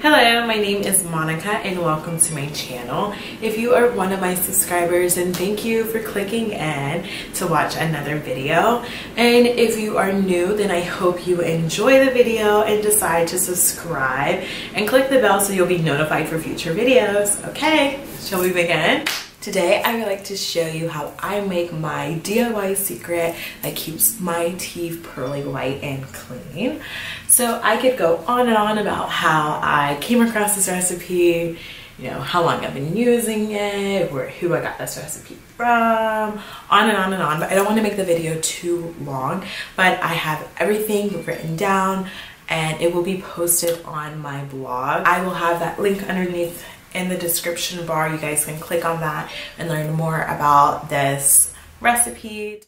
Hello, my name is Monica and welcome to my channel. If you are one of my subscribers, then thank you for clicking in to watch another video. And if you are new, then I hope you enjoy the video and decide to subscribe and click the bell so you'll be notified for future videos. Okay, shall we begin? Today I would like to show you how I make my DIY secret that keeps my teeth pearly white and clean. So I could go on and on about how I came across this recipe, you know, how long I've been using it, or who I got this recipe from, on and on and on, but I don't want to make the video too long. But I have everything written down and it will be posted on my blog. I will have that link underneath in the description bar. You guys can click on that and learn more about this recipe.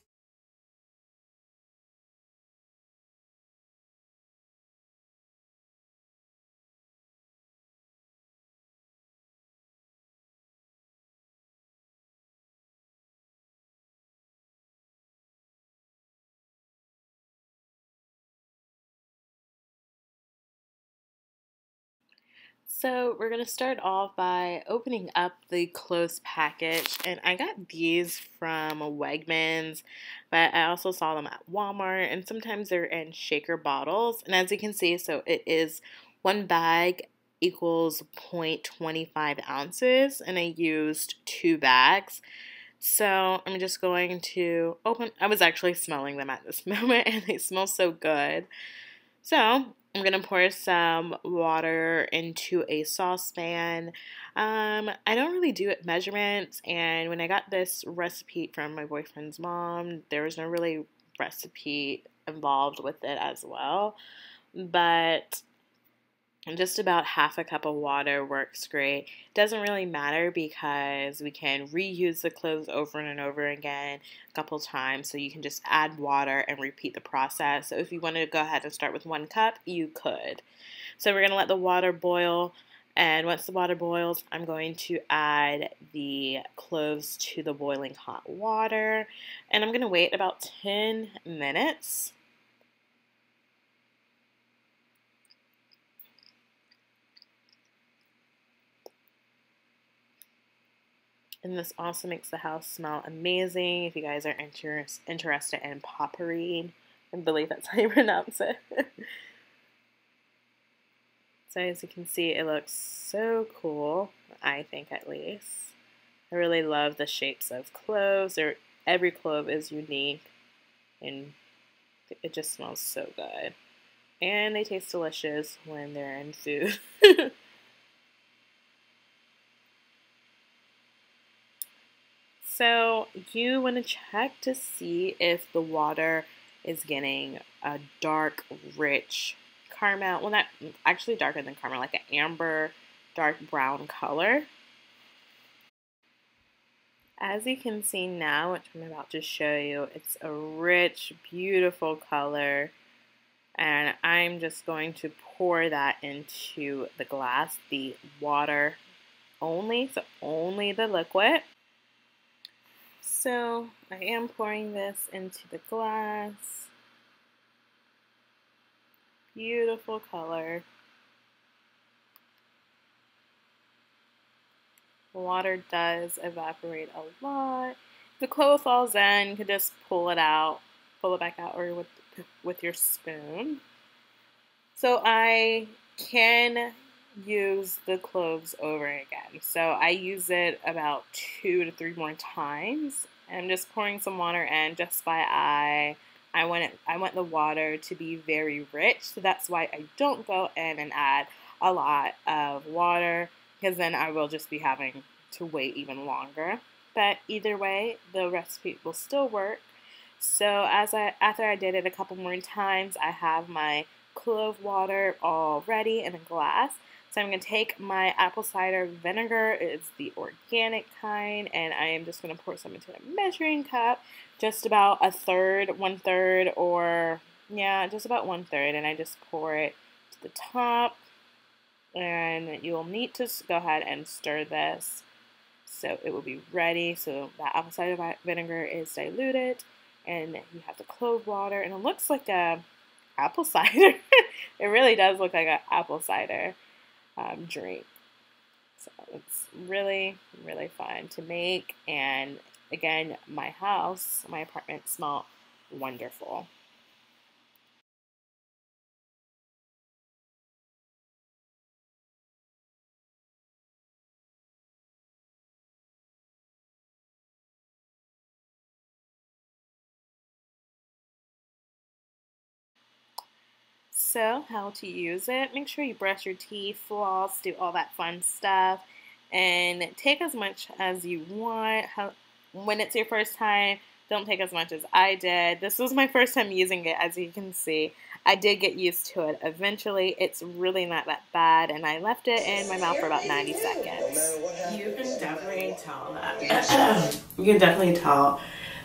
So we're going to start off by opening up the closed package, and I got these from Wegmans, but I also saw them at Walmart, and sometimes they're in shaker bottles. And as you can see, so it is one bag equals 0.25 ounces, and I used 2 bags. So I'm just going to open. I was actually smelling them at this moment, and they smell so good. So I'm going to pour some water into a saucepan. I don't really do it measurements, and when I got this recipe from my boyfriend's mom, there was no really recipe involved with it as well. But just about half a cup of water works great. Doesn't really matter because we can reuse the cloves over and over again a couple times, so you can just add water and repeat the process. So if you wanted to go ahead and start with 1 cup, you could. So we're going to let the water boil, and once the water boils, I'm going to add the cloves to the boiling hot water, and I'm going to wait about 10 minutes. And this also makes the house smell amazing if you guys are interested in potpourri. I believe that's how you pronounce it. So as you can see, it looks so cool, I think at least. I really love the shapes of cloves. Every clove is unique, and it just smells so good. And they taste delicious when they're in food. So you want to check to see if the water is getting a dark, rich caramel. Well, not actually darker than caramel, like an amber, dark brown color. As you can see now, which I'm about to show you, it's a rich, beautiful color. And I'm just going to pour that into the glass, the water only, so only the liquid. So I am pouring this into the glass. Beautiful color. The water does evaporate a lot. If the clove falls in, you can just pull it back out, or with your spoon. So I can use the cloves over again. So I use it about 2 to 3 more times. I'm just pouring some water in just by eye. I want the water to be very rich, so that's why I don't go in and add a lot of water, because then I will just be having to wait even longer. But either way, the recipe will still work. So after I did it a couple more times, I have my clove water all ready in a glass. So I'm going to take my apple cider vinegar. It's the organic kind, and I am just going to pour some into a measuring cup, just about 1/3, 1/3, or yeah, just about 1/3, and I just pour it to the top. And you'll need to go ahead and stir this so it will be ready. So that apple cider vinegar is diluted, and you have the clove water, and it looks like a apple cider. It really does look like an apple cider. drink. So it's really, really fun to make. And again, my apartment smelled wonderful. So, how to use it? Make sure you brush your teeth, floss, do all that fun stuff, and take as much as you want. When it's your first time, don't take as much as I did. This was my first time using it, as you can see. I did get used to it eventually. It's really not that bad, and I left it in my mouth for about 90 seconds. You can definitely tell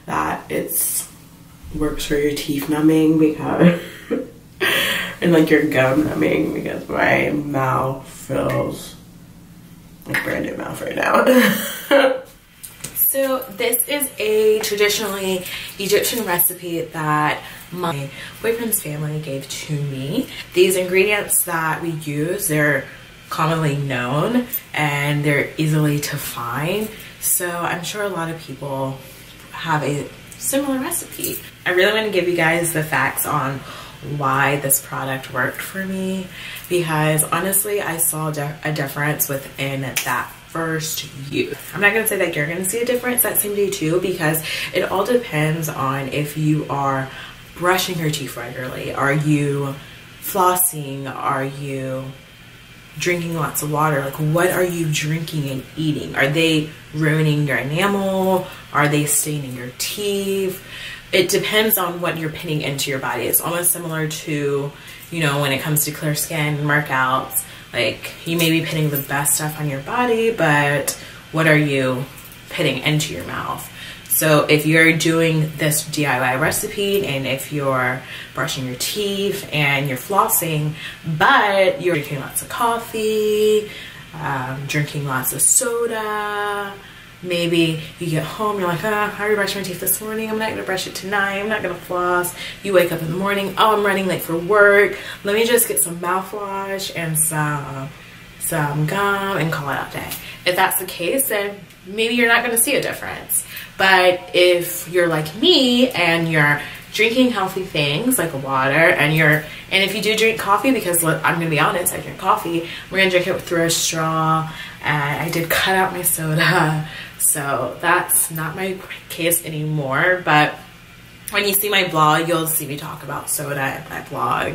that it's works for your teeth numbing because and like your gum numbing because my mouth feels like brand new mouth right now. So this is a traditionally Egyptian recipe that my boyfriend's family gave to me. These ingredients that we use, they're commonly known and they're easily to find. So I'm sure a lot of people have a similar recipe. I really want to give you guys the facts on why this product worked for me, because honestly I saw a difference within that first use. I'm not going to say that you're going to see a difference that same day too, because it all depends on if you are brushing your teeth regularly. Are you flossing? Are you drinking lots of water? Like, what are you drinking and eating? Are they ruining your enamel? Are they staining your teeth? It depends on what you're putting into your body. It's almost similar to, you know, when it comes to clear skin, workouts. Like, you may be putting the best stuff on your body, but what are you putting into your mouth? So if you're doing this DIY recipe and if you're brushing your teeth and you're flossing, but you're drinking lots of coffee, drinking lots of soda, maybe you get home, you're like, I already brushed my teeth this morning, I'm not gonna brush it tonight, I'm not gonna floss. You wake up in the morning, oh, I'm running late for work, let me just get some mouthwash and some gum and call it a day. If that's the case, then maybe you're not gonna see a difference. But if you're like me and you're drinking healthy things like water and if you do drink coffee, because I'm gonna be honest, I drink coffee, we're gonna drink it through a straw, and I did cut out my soda, so that's not my case anymore. But when you see my blog, you'll see me talk about soda in my blog.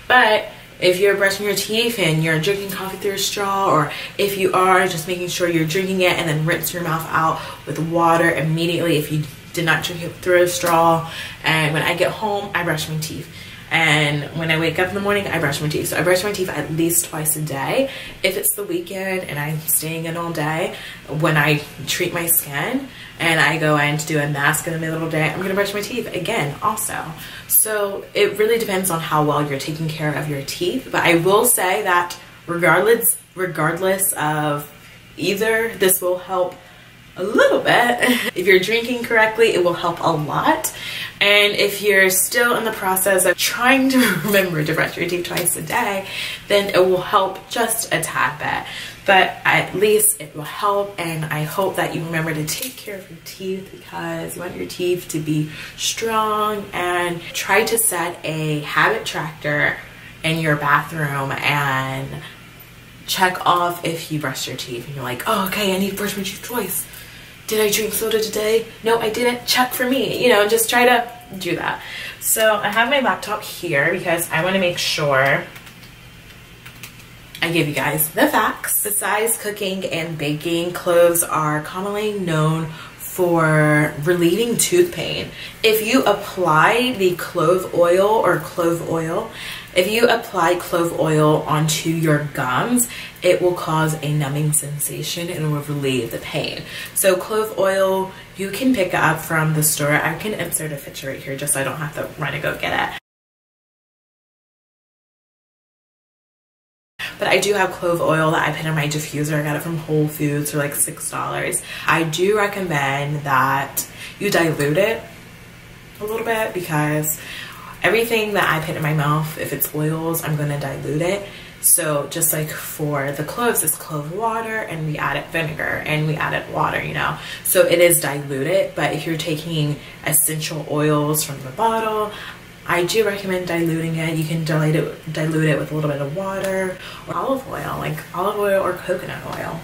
But if you're brushing your teeth and you're drinking coffee through a straw, or if you are, just making sure you're drinking it and then rinse your mouth out with water immediately if you did not drink it through a straw. And when I get home, I brush my teeth. And when I wake up in the morning, I brush my teeth. So I brush my teeth at least twice a day. If it's the weekend and I'm staying in all day, when I treat my skin and I go in to do a mask in the middle of the day, I'm gonna brush my teeth again also. So it really depends on how well you're taking care of your teeth. But I will say that regardless of either, this will help a little bit. If you're drinking correctly, it will help a lot. And if you're still in the process of trying to remember to brush your teeth twice a day, then it will help just a tad bit. But at least it will help, and I hope that you remember to take care of your teeth, because you want your teeth to be strong. And try to set a habit tracker in your bathroom and check off if you brush your teeth and you're like, oh, okay, I need to brush my teeth twice. Did I drink soda today? No, I didn't. Check for me. You know, just try to do that. So I have my laptop here because I want to make sure I give you guys the facts. Besides cooking and baking, cloves are commonly known for relieving tooth pain. If you apply the clove oil, if you apply clove oil onto your gums, it will cause a numbing sensation and it will relieve the pain. So clove oil, you can pick up from the store. I can insert a picture right here just so I don't have to run and go get it. But I do have clove oil that I put in my diffuser. I got it from Whole Foods for like $6. I do recommend that you dilute it a little bit, because everything that I put in my mouth, if it's oils, I'm going to dilute it. So just like for the cloves, it's clove water, and we added vinegar and we added water, you know. So it is diluted, but if you're taking essential oils from the bottle, I do recommend diluting it. You can dilute it with a little bit of water or olive oil, like olive oil or coconut oil.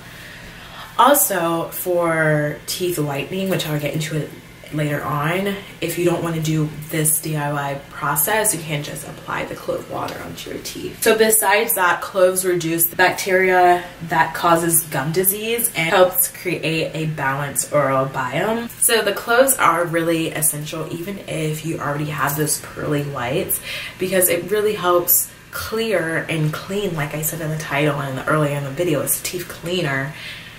Also, for teeth whitening, which I'll get into it later on, if you don't want to do this DIY process, you can just apply the clove water onto your teeth. So besides that, cloves reduce the bacteria that causes gum disease and helps create a balanced oral biome. So the cloves are really essential even if you already have those pearly whites, because it really helps clear and clean, like I said in the title and earlier in the video, it's a teeth cleaner.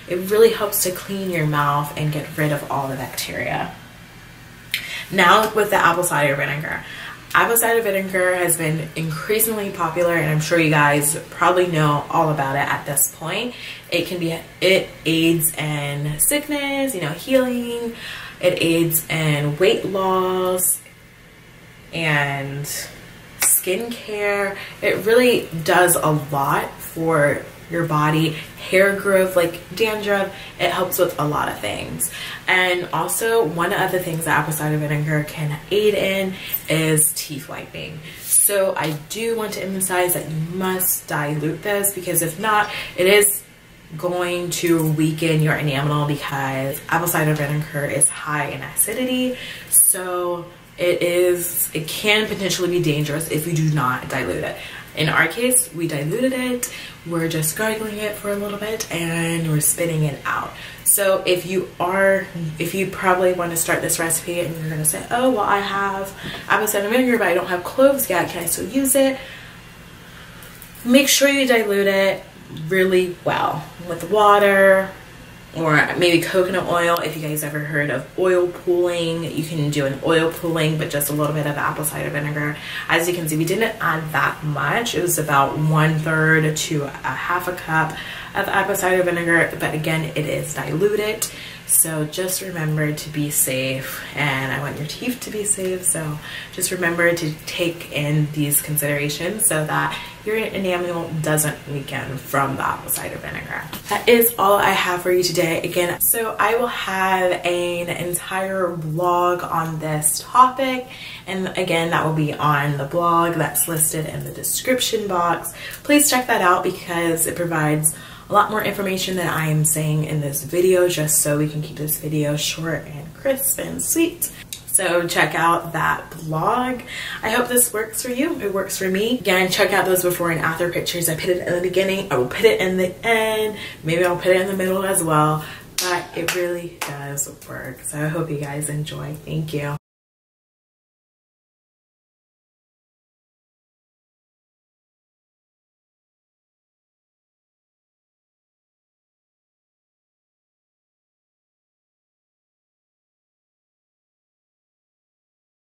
It really helps to clean your mouth and get rid of all the bacteria. Now with the apple cider vinegar. Apple cider vinegar has been increasingly popular, and I'm sure you guys probably know all about it at this point. It aids in sickness, you know, healing. It aids in weight loss and skincare. It really does a lot for your body. Hair growth, like dandruff, it helps with a lot of things. And also, one of the things that apple cider vinegar can aid in is teeth whitening. So I do want to emphasize that you must dilute this, because if not, it is going to weaken your enamel, because apple cider vinegar is high in acidity. So it can potentially be dangerous if you do not dilute it. In our case, we diluted it, we're just gargling it for a little bit, and we're spitting it out. So if you probably want to start this recipe and you're gonna say, oh, well, I have apple cider vinegar, but I don't have cloves yet, can I still use it? Make sure you dilute it really well with water, or maybe coconut oil. If you guys ever heard of oil pooling, you can do an oil pooling, but just a little bit of apple cider vinegar. As you can see, we didn't add that much. It was about 1/3 to a half a cup of apple cider vinegar, but again, it is diluted. So just remember to be safe, and I want your teeth to be safe, so just remember to take in these considerations so that your enamel doesn't weaken from the apple cider vinegar. That is all I have for you today. Again, so I will have an entire blog on this topic, and again, that will be on the blog that's listed in the description box. Please check that out, because it provides a lot more information than I am saying in this video, just so we can keep this video short and crisp and sweet. So check out that blog. I hope this works for you. It works for me. Again, check out those before and after pictures. I put it in the beginning. I will put it in the end. Maybe I'll put it in the middle as well. But it really does work. So I hope you guys enjoy. Thank you.